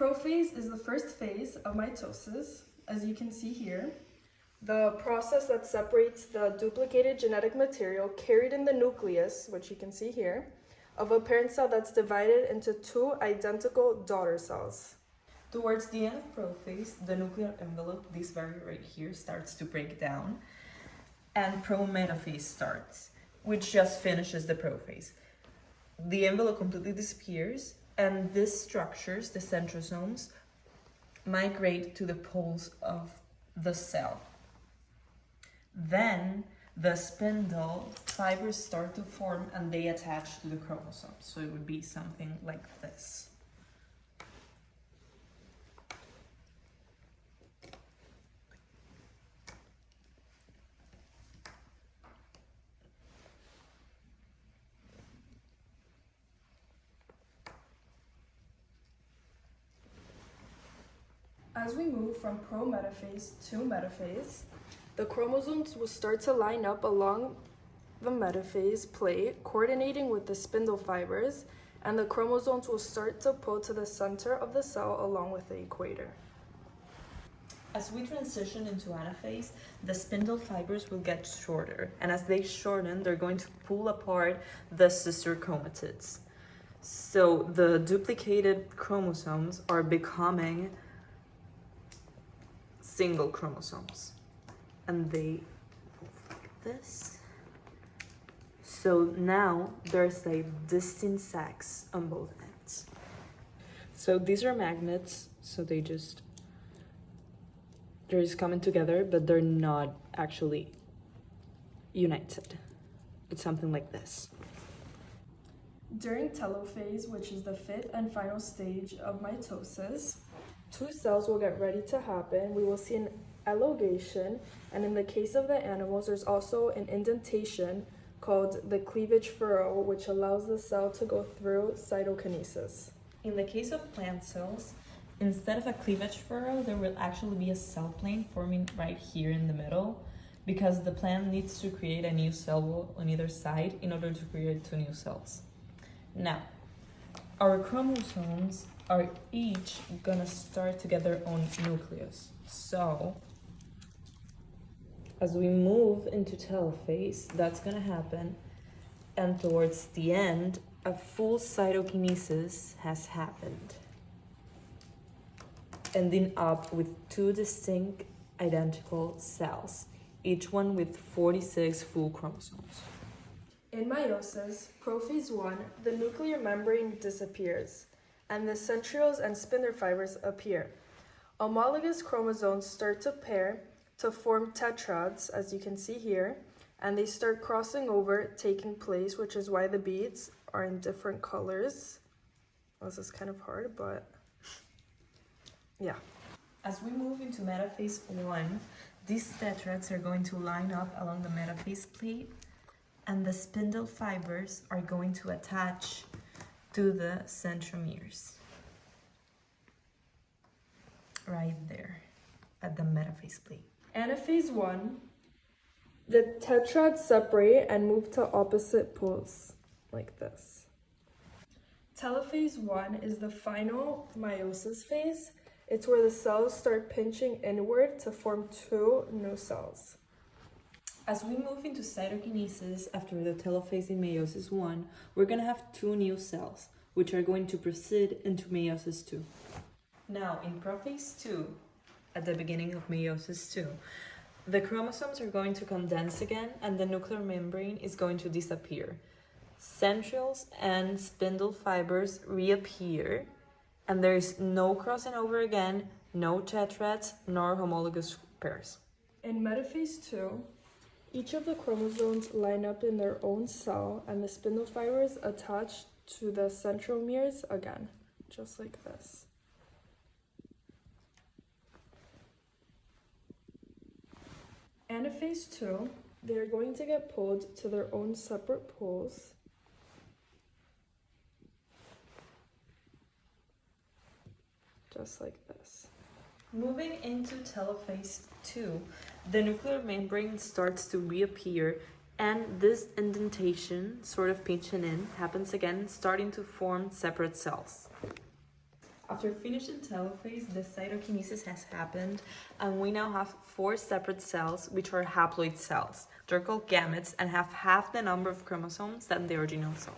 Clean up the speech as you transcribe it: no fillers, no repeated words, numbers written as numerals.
Prophase is the first phase of mitosis, as you can see here. The process that separates the duplicated genetic material carried in the nucleus, which you can see here, of a parent cell that's divided into two identical daughter cells. Towards the end of prophase, the nuclear envelope, this barrier right here, starts to break down, and prometaphase starts, which just finishes the prophase. The envelope completely disappears, and these structures, the centrosomes, migrate to the poles of the cell. Then the spindle fibers start to form and they attach to the chromosomes. So it would be something like this. As we move from prometaphase to metaphase, the chromosomes will start to line up along the metaphase plate, coordinating with the spindle fibers, and the chromosomes will start to pull to the center of the cell along with the equator. As we transition into anaphase, the spindle fibers will get shorter, and as they shorten, they're going to pull apart the sister chromatids. So the duplicated chromosomes are becoming single chromosomes, and they move like this. So now there's like distinct sacs on both ends. So these are magnets, so they're just coming together, but they're not actually united. It's something like this. During telophase, which is the fifth and final stage of mitosis, two cells will get ready to happen. We will see an elongation, and in the case of the animals, there's also an indentation called the cleavage furrow, which allows the cell to go through cytokinesis. In the case of plant cells, instead of a cleavage furrow, there will actually be a cell plane forming right here in the middle, because the plant needs to create a new cell wall on either side in order to create two new cells. Now, our chromosomes are each gonna start to get their own nucleus. So, as we move into telophase, that's gonna happen, and towards the end, a full cytokinesis has happened, ending up with two distinct identical cells, each one with 46 full chromosomes. In meiosis, prophase 1, the nuclear membrane disappears, and the centrioles and spindle fibers appear. Homologous chromosomes start to pair to form tetrads, as you can see here, and they start crossing over, taking place, which is why the beads are in different colors. This is kind of hard, but yeah. As we move into metaphase 1, these tetrads are going to line up along the metaphase plate, and the spindle fibers are going to attach to the centromeres. Right there at the metaphase plate. Anaphase 1, the tetrads separate and move to opposite poles, like this. Telophase 1 is the final meiosis phase. It's where the cells start pinching inward to form two new cells. As we move into cytokinesis after the telophase in meiosis 1, we're going to have two new cells, which are going to proceed into meiosis 2. Now, in prophase 2, at the beginning of meiosis 2, the chromosomes are going to condense again, and the nuclear membrane is going to disappear. Centrioles and spindle fibers reappear, and there is no crossing over again, no tetrads, nor homologous pairs. In metaphase 2, each of the chromosomes line up in their own cell, and the spindle fibers attach to the centromeres again, just like this. Anaphase 2, they are going to get pulled to their own separate poles. Just like this. Moving into telophase 2, the nuclear membrane starts to reappear, and this indentation, sort of pinching in, happens again, starting to form separate cells. after finishing telophase, the cytokinesis has happened, and we now have 4 separate cells, which are haploid cells. They're called gametes and have half the number of chromosomes than the original cell.